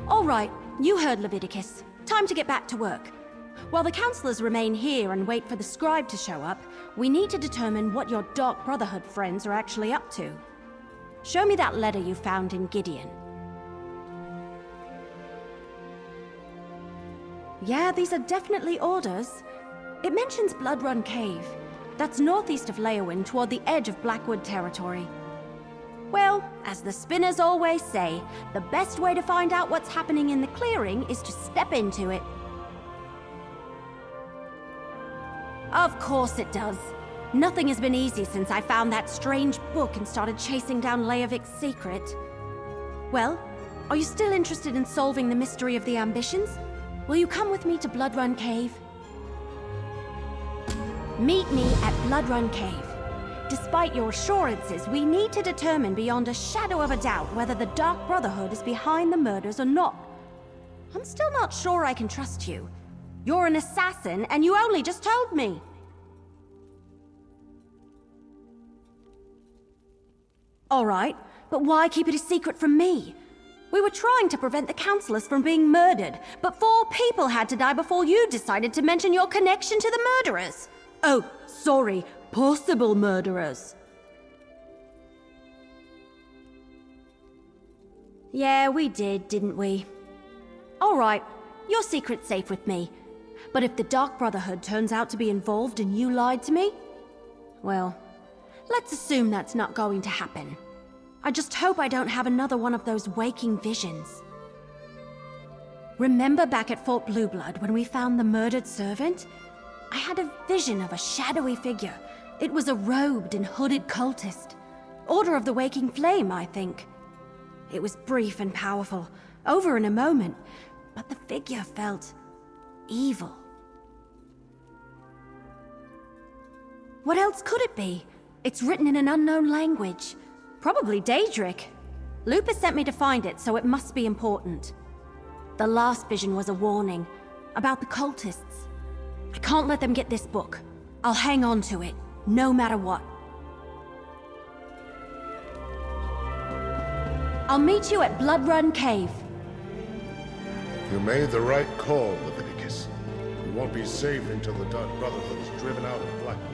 All right, you heard Leviticus. Time to get back to work. While the counselors remain here and wait for the scribe to show up, we need to determine what your Dark Brotherhood friends are actually up to. Show me that letter you found in Gideon. Yeah, these are definitely orders. It mentions Blood Run Cave. That's northeast of Leowin toward the edge of Blackwood territory. Well, as the spinners always say, the best way to find out what's happening in the clearing is to step into it. Of course it does. Nothing has been easy since I found that strange book and started chasing down Leovik's secret. Well, are you still interested in solving the mystery of the ambitions? Will you come with me to Blood Run Cave? Meet me at Blood Run Cave. Despite your assurances, we need to determine beyond a shadow of a doubt whether the Dark Brotherhood is behind the murders or not. I'm still not sure I can trust you. You're an assassin, and you only just told me. All right, but why keep it a secret from me? We were trying to prevent the counselors from being murdered, but 4 people had to die before you decided to mention your connection to the murderers. Oh, sorry, possible murderers. Yeah, we did, didn't we? All right, your secret's safe with me. But if the Dark Brotherhood turns out to be involved and you lied to me, well, let's assume that's not going to happen. I just hope I don't have another one of those waking visions. Remember back at Fort Blueblood when we found the murdered servant? I had a vision of a shadowy figure. It was a robed and hooded cultist. Order of the Waking Flame, I think. It was brief and powerful, over in a moment, but the figure felt evil. What else could it be? It's written in an unknown language. Probably Daedric. Lupus sent me to find it, so it must be important. The last vision was a warning about the cultists. I can't let them get this book. I'll hang on to it, no matter what. I'll meet you at Blood Run Cave. You made the right call, Leviticus. We won't be safe until the Dark Brotherhood is driven out of Blackwood.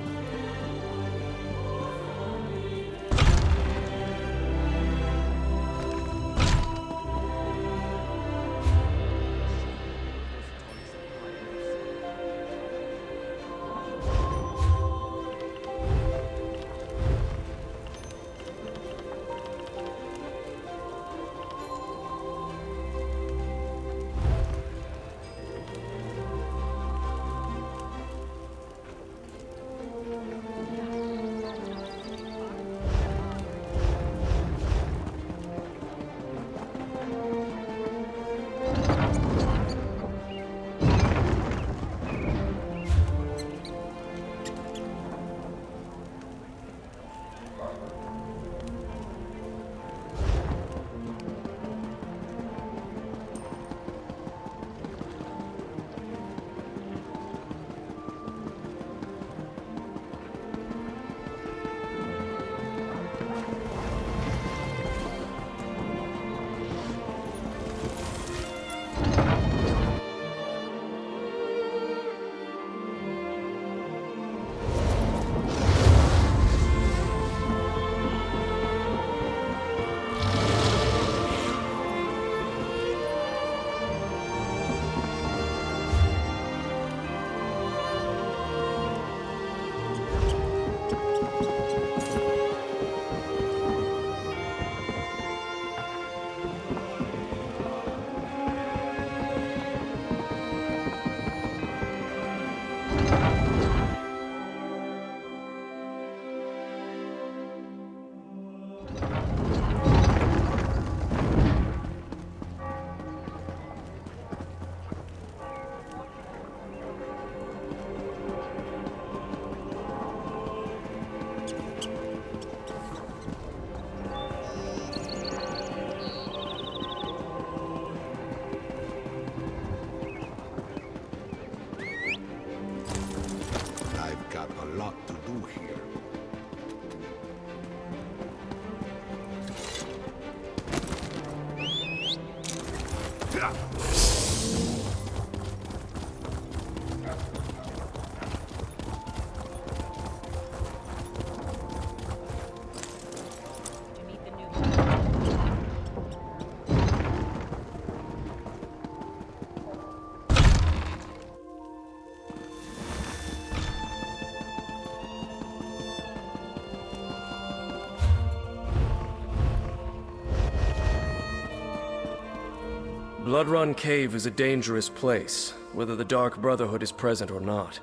Bloodrun Cave is a dangerous place, whether the Dark Brotherhood is present or not.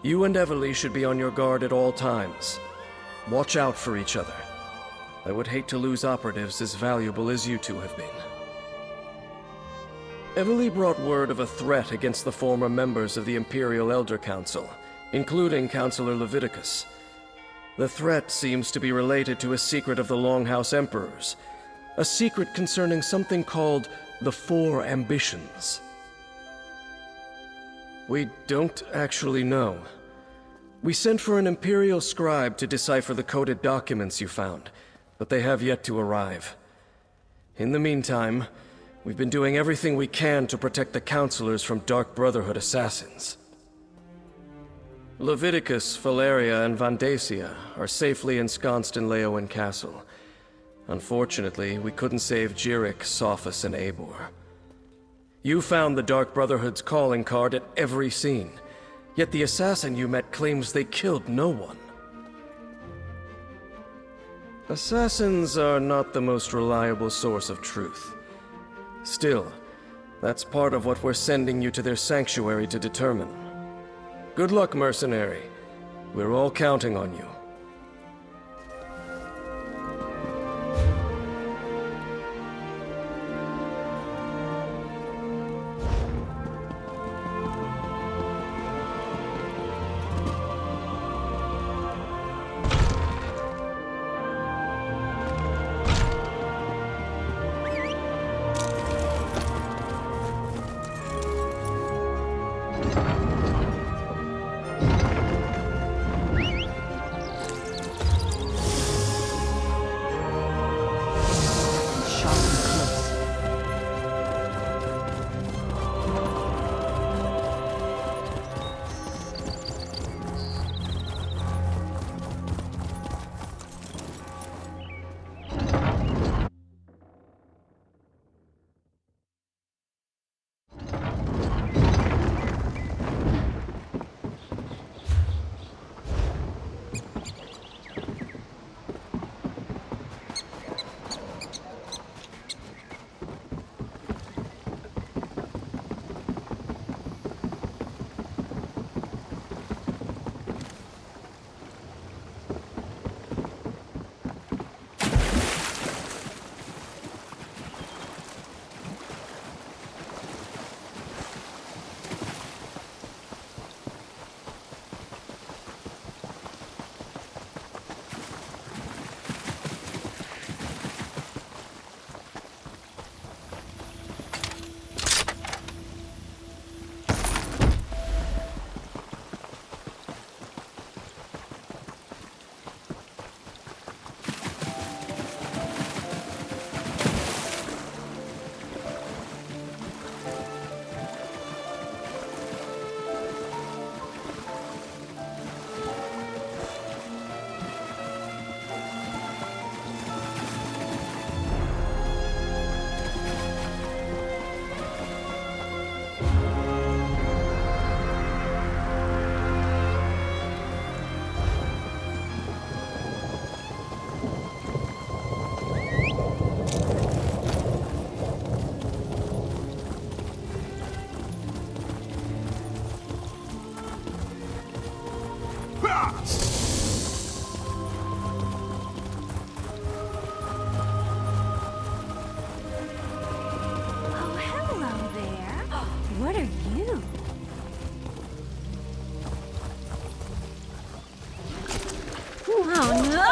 You and Everly should be on your guard at all times. Watch out for each other. I would hate to lose operatives as valuable as you two have been. Everly brought word of a threat against the former members of the Imperial Elder Council, including Councilor Leviticus. The threat seems to be related to a secret of the Longhouse Emperors, a secret concerning something called the Four Ambitions. We don't actually know. We sent for an Imperial scribe to decipher the coded documents you found, but they have yet to arrive. In the meantime, we've been doing everything we can to protect the Councilors from Dark Brotherhood assassins. Leviticus, Valeria, and Vandacia are safely ensconced in Leowen Castle. Unfortunately, we couldn't save Jirik, Sophus, and Eivor. You found the Dark Brotherhood's calling card at every scene, yet the assassin you met claims they killed no one. Assassins are not the most reliable source of truth. Still, that's part of what we're sending you to their sanctuary to determine. Good luck, mercenary. We're all counting on you. Oh, hello there. What are you? Oh, no!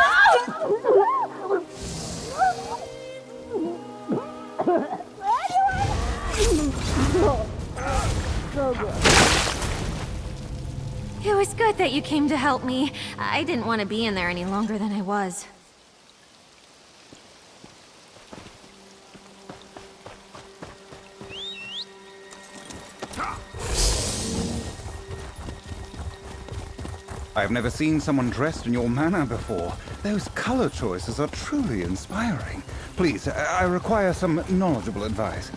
It was good that you came to help me. I didn't want to be in there any longer than I was. I have never seen someone dressed in your manner before. Those color choices are truly inspiring. Please, I require some knowledgeable advice.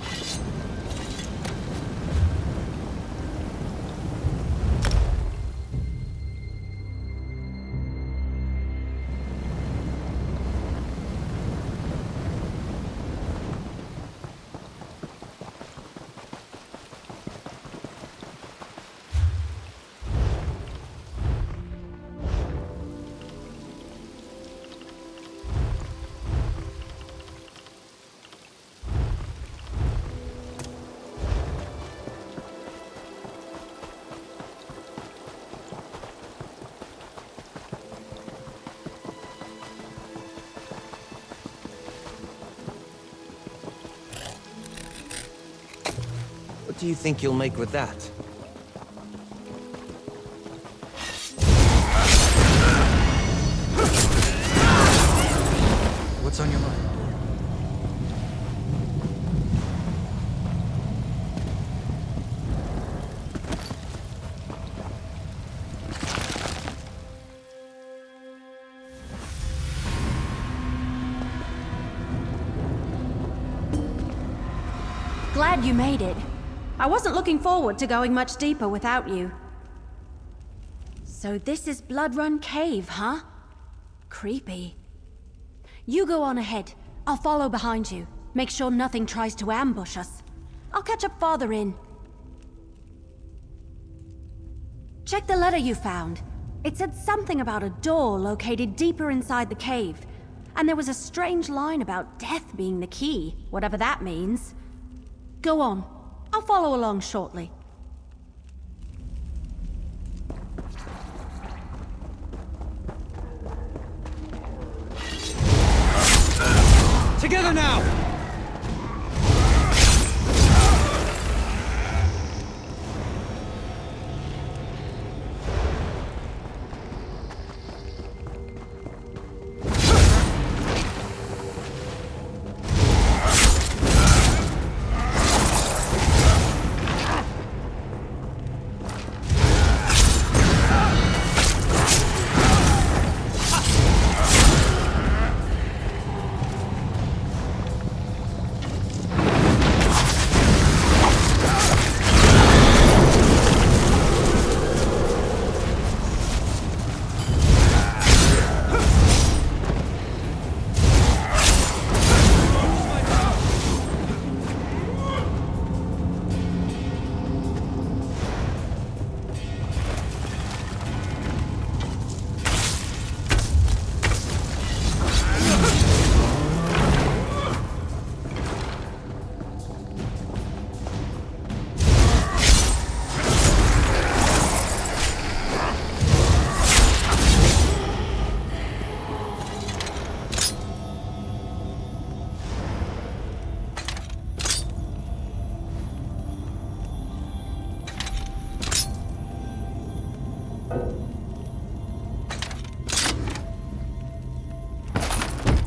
What do you think you'll make with that? What's on your mind? Glad you made it. I wasn't looking forward to going much deeper without you. So this is Blood Run Cave, huh? Creepy. You go on ahead. I'll follow behind you. Make sure nothing tries to ambush us. I'll catch up farther in. Check the letter you found. It said something about a door located deeper inside the cave. And there was a strange line about death being the key, whatever that means. Go on. I'll follow along shortly. Together now!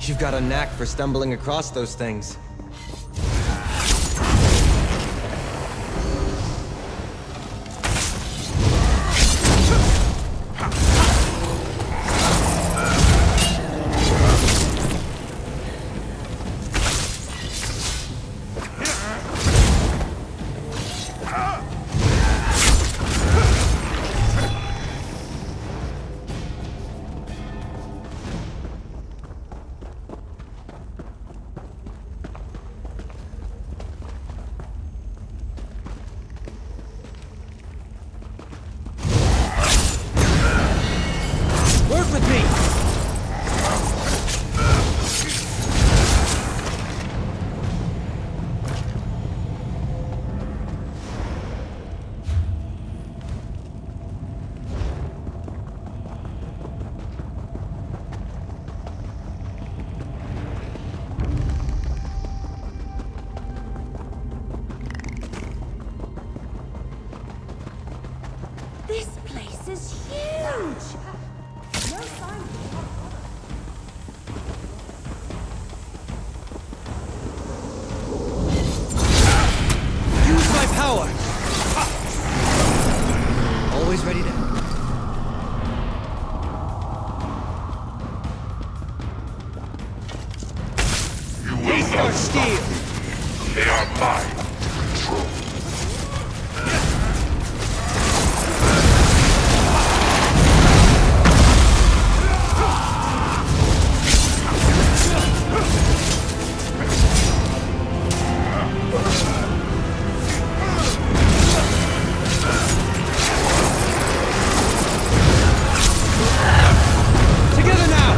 You've got a knack for stumbling across those things. steel! They are mine to control. Together now!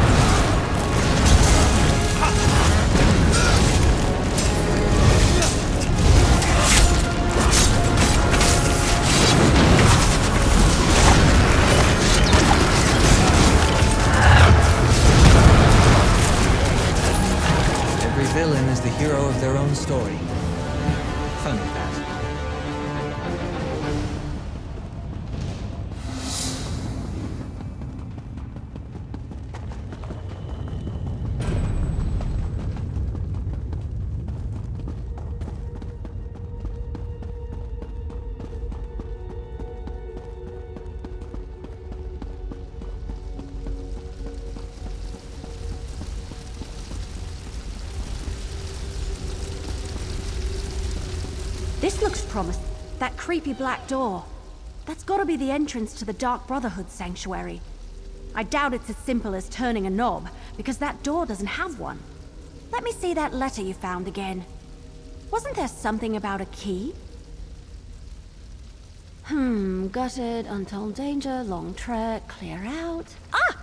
Every villain is the hero of their own story. Funny that. This looks promising. That creepy black door. That's gotta be the entrance to the Dark Brotherhood sanctuary. I doubt it's as simple as turning a knob, because that door doesn't have one. Let me see that letter you found again. Wasn't there something about a key? Gutted, untold danger, long trek, clear out. Ah!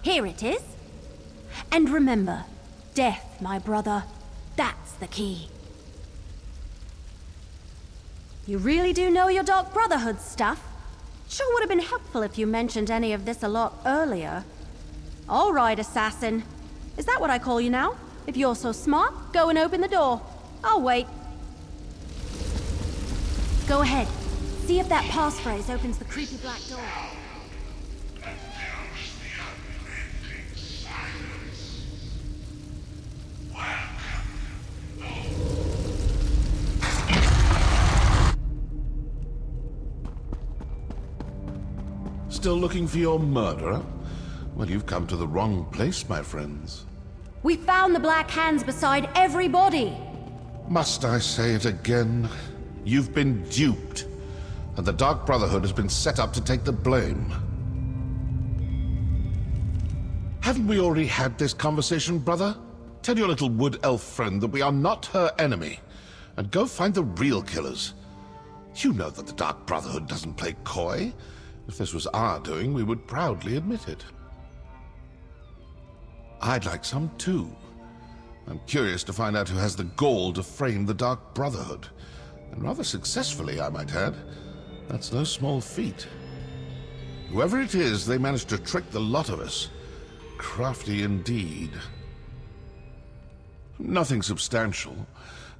Here it is! And remember, death, my brother, that's the key. You really do know your Dark Brotherhood stuff? Sure would have been helpful if you mentioned any of this a lot earlier. All right, assassin. Is that what I call you now? If you're so smart, go and open the door. I'll wait. Go ahead. See if that passphrase opens the creepy black door. Still looking for your murderer? Well, you've come to the wrong place, my friends. We found the Black Hands beside every body. Must I say it again? You've been duped, and the Dark Brotherhood has been set up to take the blame. Haven't we already had this conversation, brother? Tell your little wood elf friend that we are not her enemy, and go find the real killers. You know that the Dark Brotherhood doesn't play coy. If this was our doing, we would proudly admit it. I'd like some too. I'm curious to find out who has the gall to frame the Dark Brotherhood. And rather successfully, I might add. That's no small feat. Whoever it is, they managed to trick the lot of us. Crafty indeed. Nothing substantial.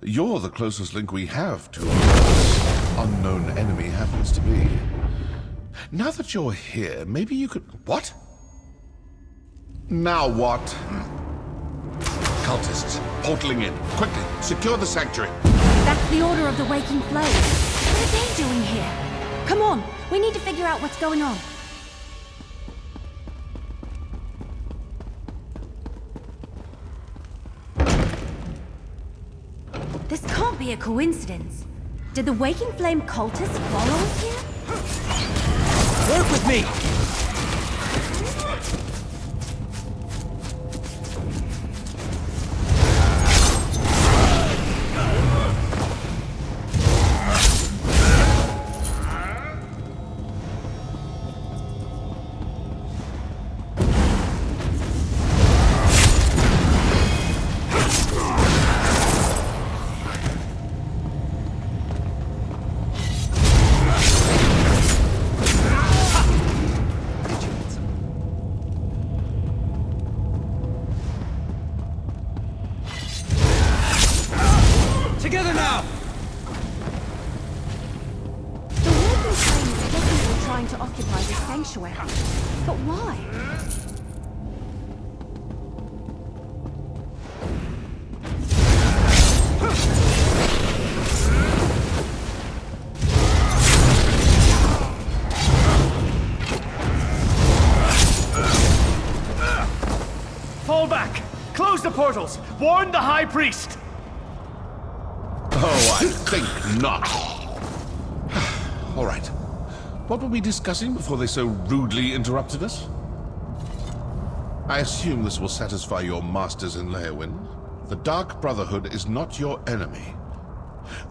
You're the closest link we have to our unknown enemy happens to be. Now that you're here, maybe you could... What? Now what? Cultists, portaling in. Quickly, secure the sanctuary. That's the Order of the Waking Flame. What are they doing here? Come on, we need to figure out what's going on. This can't be a coincidence. Did the Waking Flame cultists follow us here? Work with me! Together now! The Waking Flame is definitely trying to occupy the sanctuary. But why? Fall back! Close the portals! Warn the High Priest! Oh, I think not. All right. What were we discussing before they so rudely interrupted us? I assume this will satisfy your masters in Leowyn. The Dark Brotherhood is not your enemy.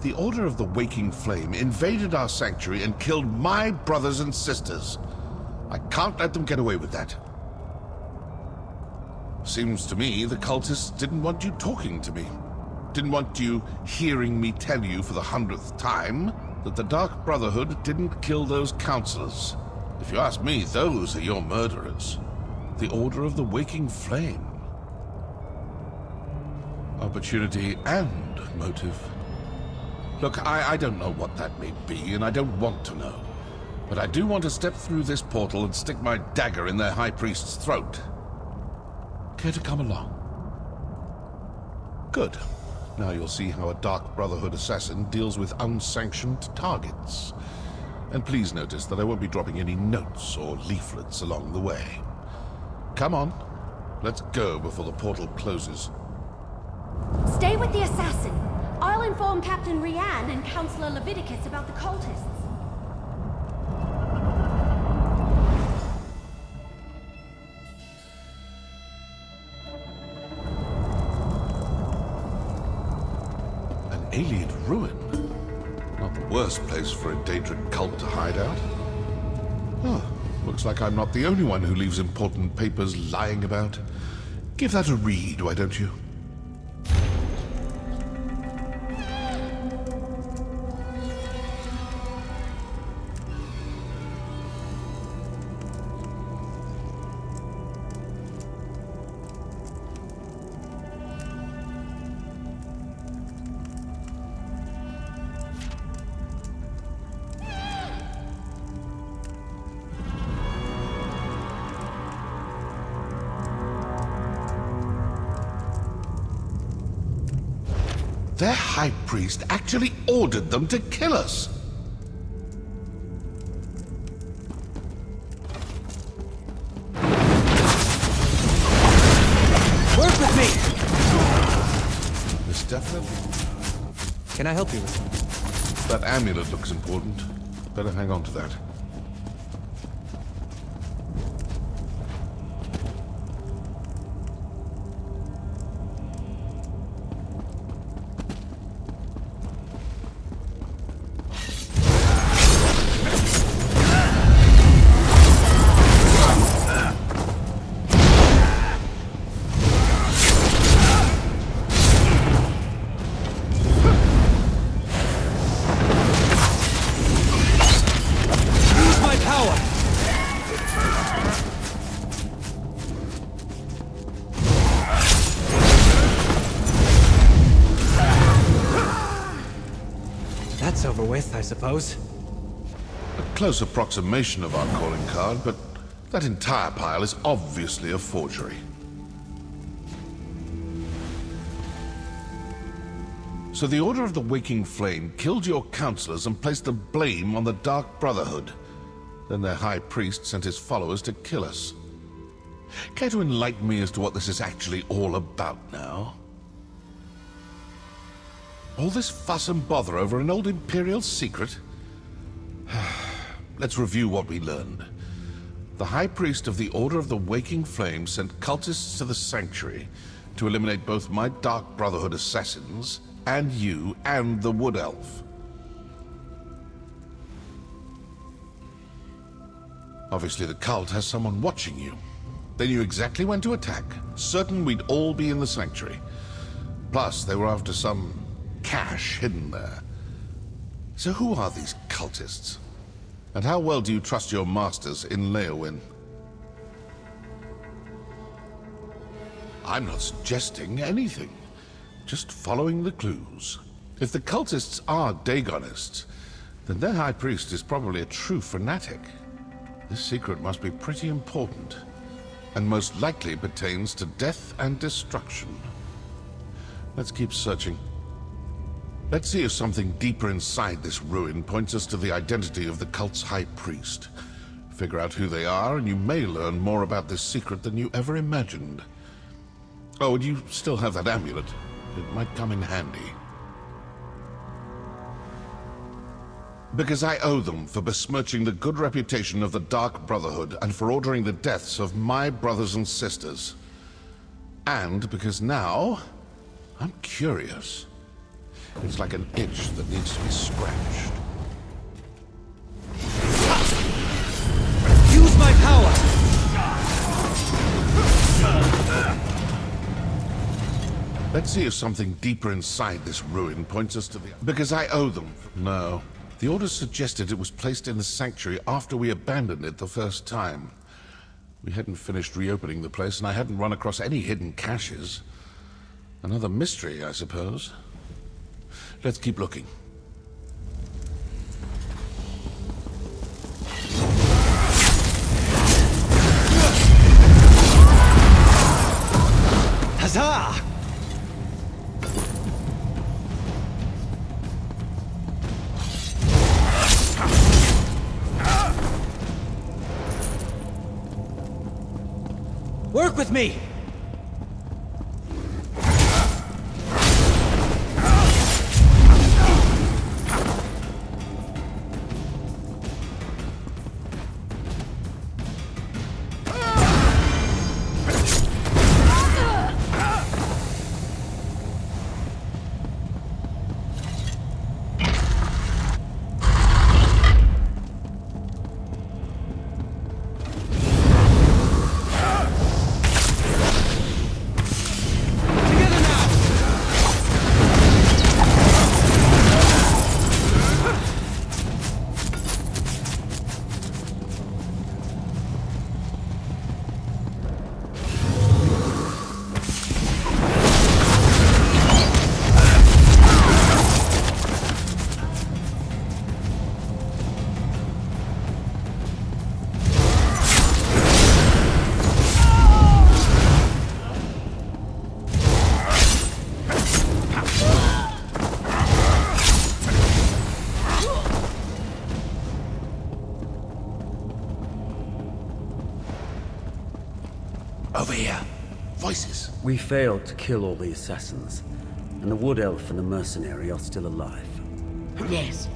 The Order of the Waking Flame invaded our sanctuary and killed my brothers and sisters. I can't let them get away with that. Seems to me the cultists didn't want you talking to me. Didn't want you hearing me tell you for the 100th time that the Dark Brotherhood didn't kill those counselors. If you ask me, those are your murderers. The Order of the Waking Flame. Opportunity and motive. Look, I don't know what that may be, and I don't want to know. But I do want to step through this portal and stick my dagger in their High Priest's throat. Care to come along? Good. Now you'll see how a Dark Brotherhood assassin deals with unsanctioned targets. And please notice that I won't be dropping any notes or leaflets along the way. Come on. Let's go before the portal closes. Stay with the assassin. I'll inform Captain Rianne and Councillor Leviticus about the cultists. An alien ruin? Not the worst place for a Daedric cult to hide out. Oh, looks like I'm not the only one who leaves important papers lying about. Give that a read, why don't you? Their High Priest actually ordered them to kill us! Work with me! Miss Definite? Can I help you with something? That amulet looks important. Better hang on to that. That's over with, I suppose. A close approximation of our calling card, but that entire pile is obviously a forgery. So the Order of the Waking Flame killed your counselors and placed the blame on the Dark Brotherhood. Then their High Priest sent his followers to kill us. Care to enlighten me as to what this is actually all about now? All this fuss and bother over an old Imperial secret? Let's review what we learned. The High Priest of the Order of the Waking Flame sent cultists to the Sanctuary to eliminate both my Dark Brotherhood assassins and you and the Wood Elf. Obviously the cult has someone watching you. They knew exactly when to attack, certain we'd all be in the Sanctuary. Plus, they were after some cache hidden there. So who are these cultists? And how well do you trust your masters in Leowyn? I'm not suggesting anything. Just following the clues. If the cultists are Dagonists, then their High Priest is probably a true fanatic. This secret must be pretty important, and most likely pertains to death and destruction. Let's keep searching. Let's see if something deeper inside this ruin points us to the identity of the cult's High Priest. Figure out who they are, and you may learn more about this secret than you ever imagined. Oh, and you still have that amulet. It might come in handy. Because I owe them for besmirching the good reputation of the Dark Brotherhood and for ordering the deaths of my brothers and sisters. And because now, I'm curious. It's like an itch that needs to be scratched. Use my power! Let's see if something deeper inside this ruin points us to the... Because I owe them. No. The orders suggested it was placed in the sanctuary after we abandoned it the first time. We hadn't finished reopening the place, and I hadn't run across any hidden caches. Another mystery, I suppose. Let's keep looking. Huzzah! Work with me! Over here. Voices. We failed to kill all the assassins, and the Wood Elf and the mercenary are still alive. Yes.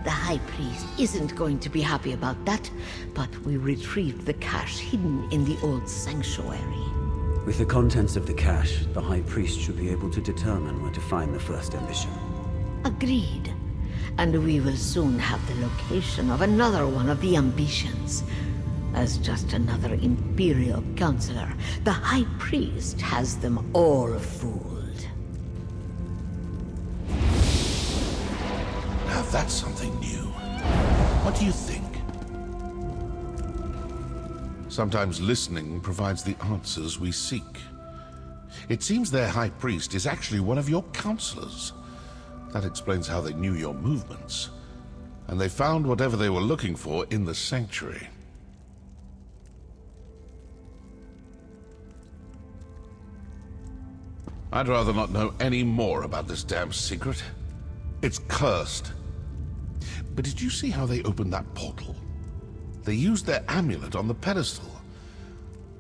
The High Priest isn't going to be happy about that, but we retrieved the cache hidden in the old sanctuary. With the contents of the cache, the High Priest should be able to determine where to find the first ambition. Agreed. And we will soon have the location of another one of the ambitions. As just another Imperial counselor, the High Priest has them all fooled. Now that's something new. What do you think? Sometimes listening provides the answers we seek. It seems their High Priest is actually one of your counselors. That explains how they knew your movements. And they found whatever they were looking for in the sanctuary. I'd rather not know any more about this damn secret. It's cursed. But did you see how they opened that portal? They used their amulet on the pedestal.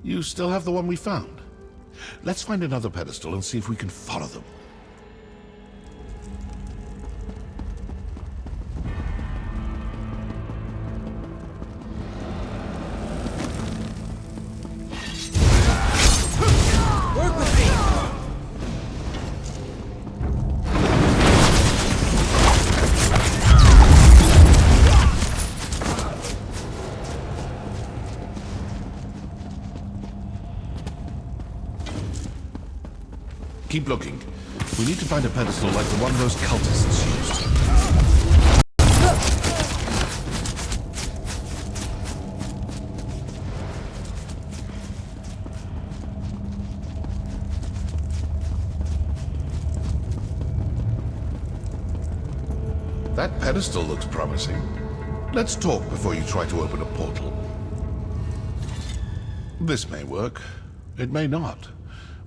You still have the one we found. Let's find another pedestal and see if we can follow them. Keep looking. We need to find a pedestal like the one those cultists used. That pedestal looks promising. Let's talk before you try to open a portal. This may work. It may not.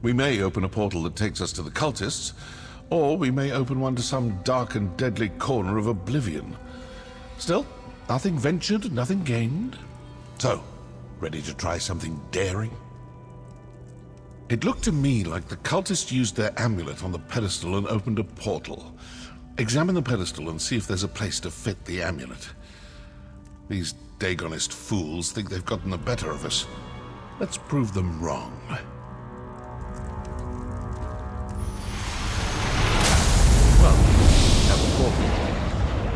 We may open a portal that takes us to the cultists, or we may open one to some dark and deadly corner of oblivion. Still, nothing ventured, nothing gained. So, ready to try something daring? It looked to me like the cultists used their amulet on the pedestal and opened a portal. Examine the pedestal and see if there's a place to fit the amulet. These Dagonist fools think they've gotten the better of us. Let's prove them wrong. Well, have a portal.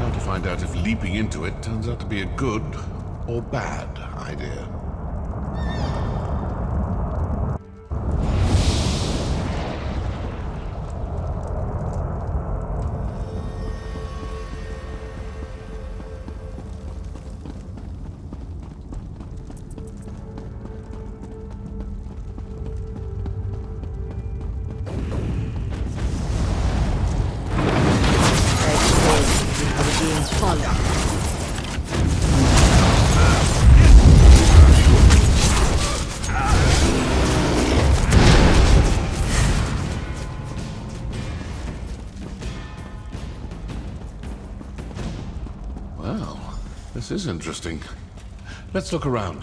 Now to find out if leaping into it turns out to be a good or bad idea. Well, this is interesting. Let's look around.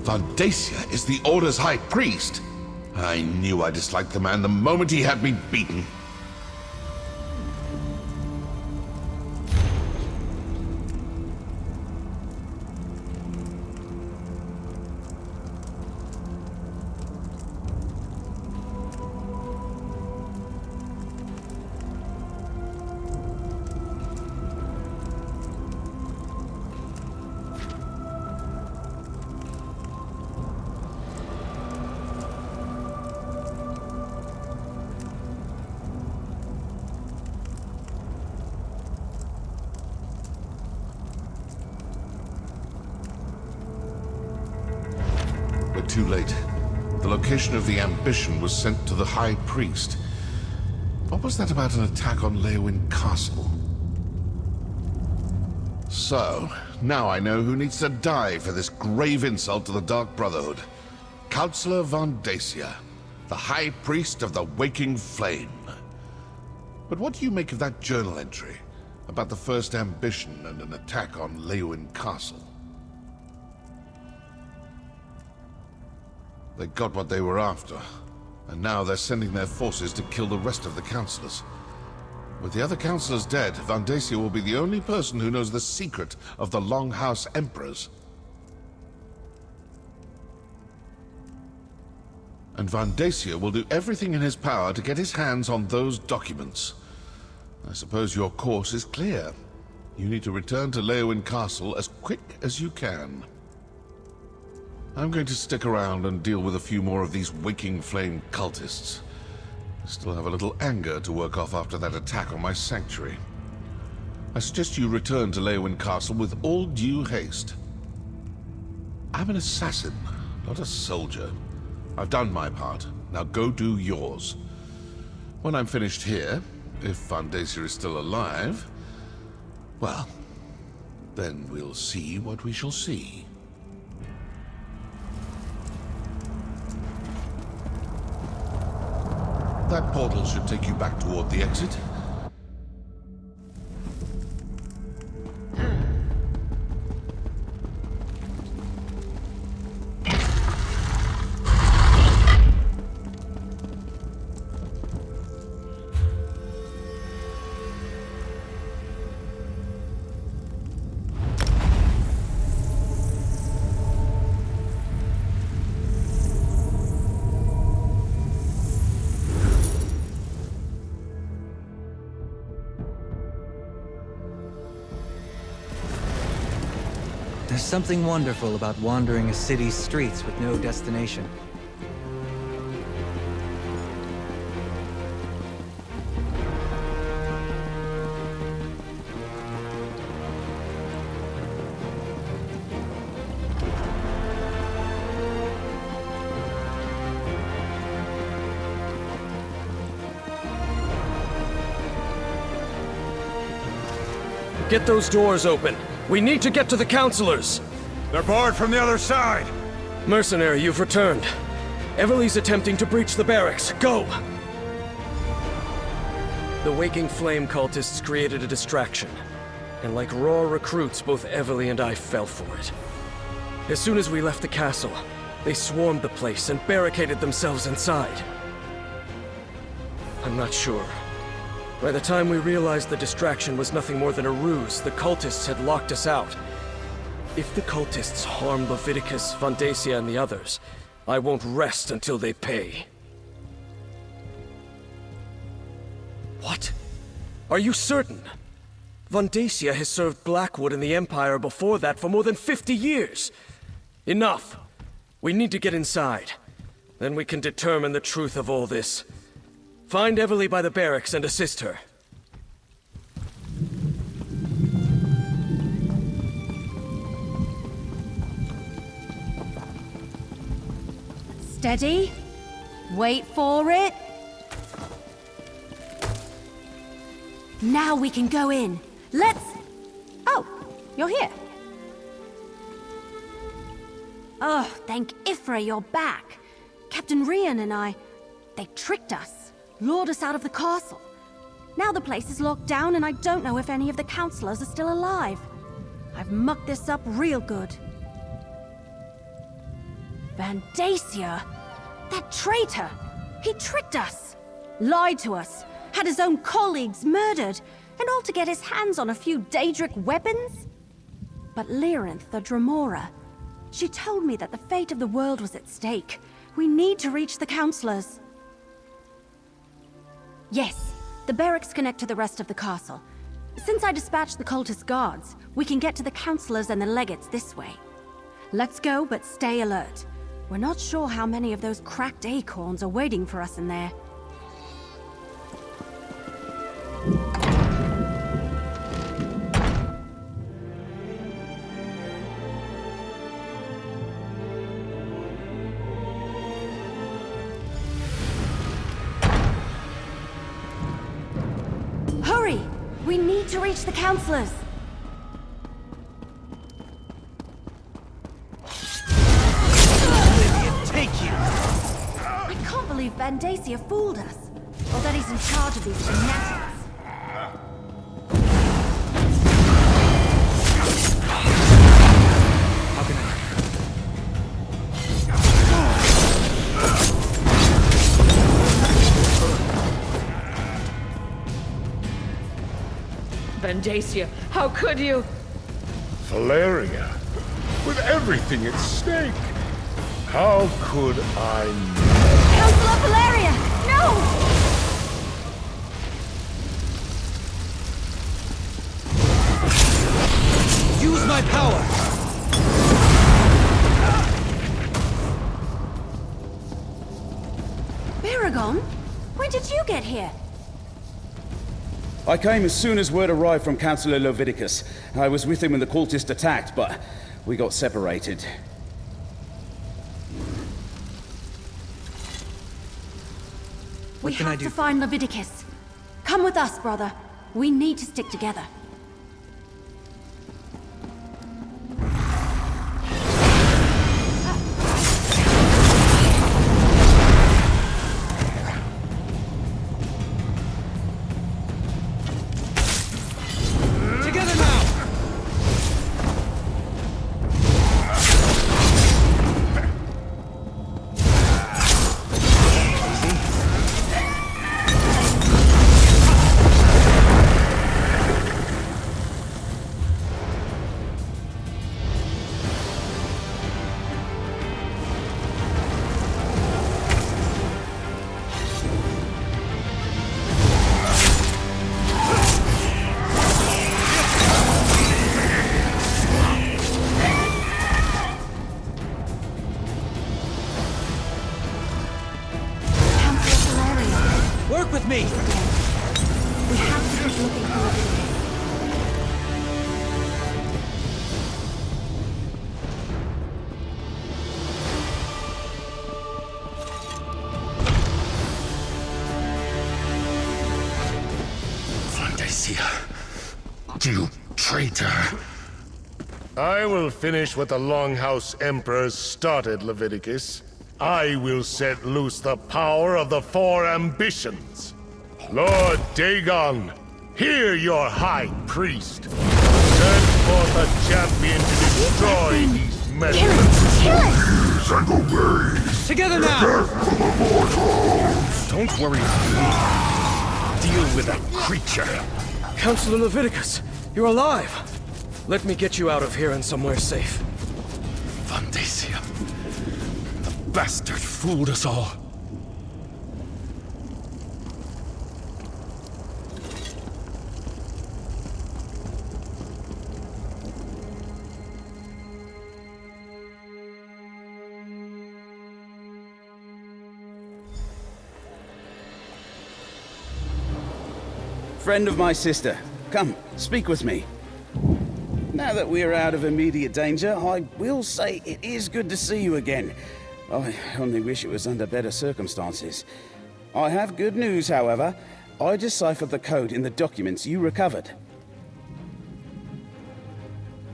Vandacia is the Order's High Priest. I knew I disliked the man the moment he had me beaten. Too late. The location of the ambition was sent to the High Priest. What was that about an attack on Leowin Castle? So, now I know who needs to die for this grave insult to the Dark Brotherhood. Councillor Vandacia, the High Priest of the Waking Flame. But what do you make of that journal entry about the first ambition and an attack on Leowin Castle? They got what they were after, and now they're sending their forces to kill the rest of the councillors. With the other councillors dead, Vandacia will be the only person who knows the secret of the Longhouse Emperors. And Vandacia will do everything in his power to get his hands on those documents. I suppose your course is clear. You need to return to Leowin Castle as quick as you can. I'm going to stick around and deal with a few more of these Waking Flame cultists. I still have a little anger to work off after that attack on my sanctuary. I suggest you return to Leowin Castle with all due haste. I'm an assassin, not a soldier. I've done my part. Now go do yours. When I'm finished here, if Vandacia is still alive, well, then we'll see what we shall see. That portal should take you back toward the exit. There's something wonderful about wandering a city's streets with no destination. Get those doors open. We need to get to the counselors. They're barred from the other side. Mercenary, you've returned. Everly's attempting to breach the barracks. Go! The Waking Flame cultists created a distraction. And like raw recruits, both Everly and I fell for it. As soon as we left the castle, they swarmed the place and barricaded themselves inside. I'm not sure. By the time we realized the distraction was nothing more than a ruse, the cultists had locked us out. If the cultists harm Leviticus, Vandacia, and the others, I won't rest until they pay. What? Are you certain? Vandacia has served Blackwood and the Empire before that for more than 50 years. Enough. We need to get inside. Then we can determine the truth of all this. Find Everly by the barracks and assist her. Steady. Wait for it. Now we can go in. Let's... Oh, you're here. Oh, thank Ifra you're back. Captain Rian and I... They tricked us. Lured us out of the castle. Now the place is locked down and I don't know if any of the counselors are still alive. I've mucked this up real good. Vandacia? That traitor! He tricked us! Lied to us! Had his own colleagues murdered! And all to get his hands on a few Daedric weapons? But Lyrinth, the Dremora, she told me that the fate of the world was at stake. We need to reach the counselors. Yes, the barracks connect to the rest of the castle. Since I dispatched the cultist guards, we can get to the counselors and the legates this way. Let's go, but stay alert. We're not sure how many of those cracked acorns are waiting for us in there. Hurry! We need to reach the counselors! I can't believe Vandacia fooled us. Or that he's in charge of these fanatics. How can Vandacia, how could you? Valeria, with everything at stake, how could I know? Counselor Valeria! No! use my power? Baragon? When did you get here? I came as soon as word arrived from Councillor Leviticus. I was with him when the cultists attacked, but we got separated. We have to find Leviticus. Come with us, brother. We need to stick together. Together now! out, you traitor! I will finish what the Longhouse Emperors started, Leviticus. I will set loose the power of the four ambitions. Lord Dagon, hear your high priest. Send forth a champion to destroy these measures. Kill it! Send away! Together now! Don't worry about me. Deal with that creature. Counselor Leviticus, you're alive! Let me get you out of here and somewhere safe. Vandacia. The bastard fooled us all. Friend of my sister, come, speak with me. Now that we're out of immediate danger, I will say it is good to see you again. I only wish it was under better circumstances. I have good news, however. I deciphered the code in the documents you recovered.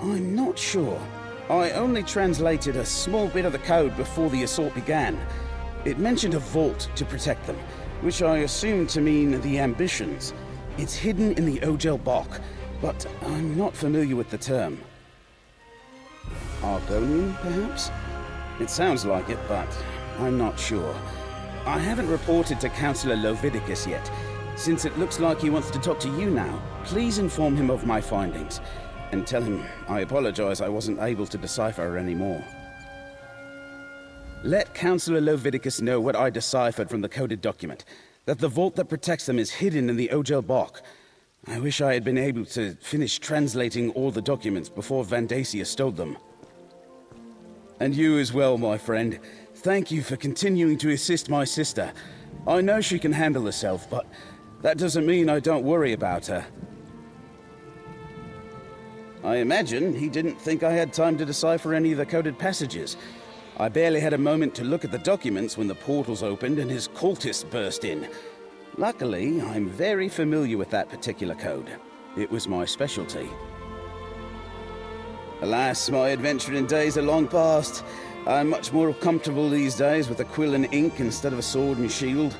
I'm not sure. I only translated a small bit of the code before the assault began. It mentioned a vault to protect them, which I assumed to mean the ambitions. It's hidden in the Ogel Bok, but I'm not familiar with the term. Argonian, perhaps? It sounds like it, but I'm not sure. I haven't reported to Councillor Leviticus yet. Since it looks like he wants to talk to you now, please inform him of my findings. And tell him I apologize I wasn't able to decipher any more. Let Councillor Leviticus know what I deciphered from the coded document. That the vault that protects them is hidden in the Ogel Bok. I wish I had been able to finish translating all the documents before Vandacia stole them. And you as well, my friend. Thank you for continuing to assist my sister. I know she can handle herself, but that doesn't mean I don't worry about her. I imagine he didn't think I had time to decipher any of the coded passages. I barely had a moment to look at the documents when the portals opened and his cultists burst in. Luckily, I'm very familiar with that particular code. It was my specialty. Alas, my adventuring days are long past. I'm much more comfortable these days with a quill and ink instead of a sword and shield.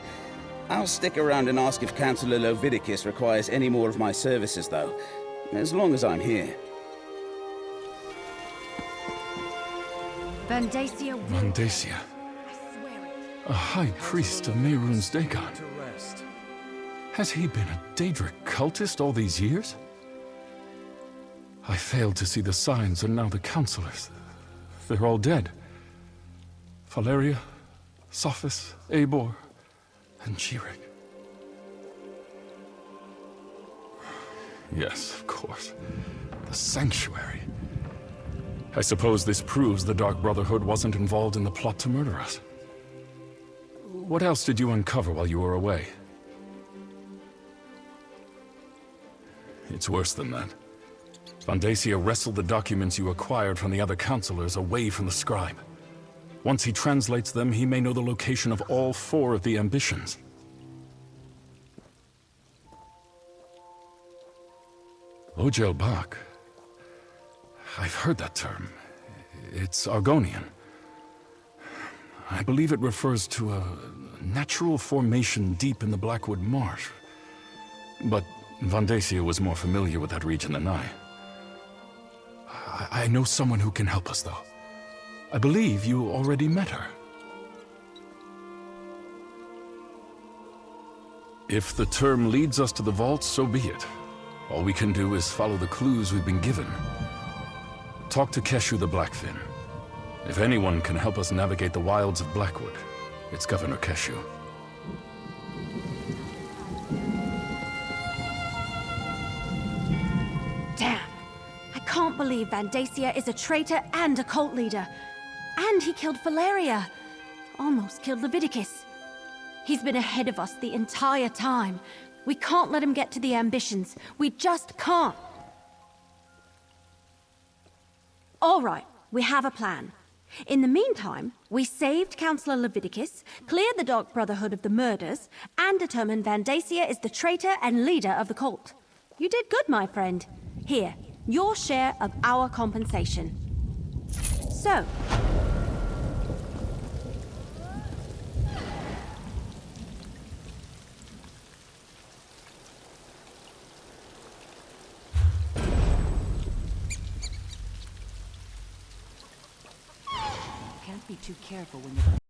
I'll stick around and ask if Councillor Leviticus requires any more of my services, though, as long as I'm here. Vandacia will... Vandacia, I swear it. a high priest of Mehrunes Dagon. To rest. Has he been a Daedric cultist all these years? I failed to see the signs, and now the counselors. They're all dead. Valeria, Sophis, Eivor, and Jirik. Yes, of course. The Sanctuary. I suppose this proves the Dark Brotherhood wasn't involved in the plot to murder us. What else did you uncover while you were away? It's worse than that. Vandacia wrestled the documents you acquired from the other counselors away from the scribe. Once he translates them, he may know the location of all four of the ambitions. Ogel Bok. I've heard that term. It's Argonian. I believe it refers to a natural formation deep in the Blackwood marsh. But Vandacia was more familiar with that region than I. I know someone who can help us, though. I believe you already met her. If the term leads us to the vault, so be it. All we can do is follow the clues we've been given. Talk to Keshu the Blackfin. If anyone can help us navigate the wilds of Blackwood, it's Governor Keshu. Damn. I can't believe Vandacia is a traitor and a cult leader. And he killed Valeria. Almost killed Leviticus. He's been ahead of us the entire time. We can't let him get to the ambitions. We just can't. All right, we have a plan. In the meantime, we saved Councillor Leviticus, cleared the Dark Brotherhood of the murders, and determined Vandacia is the traitor and leader of the cult. You did good, my friend. Here, your share of our compensation. So, Can't be too careful when you're...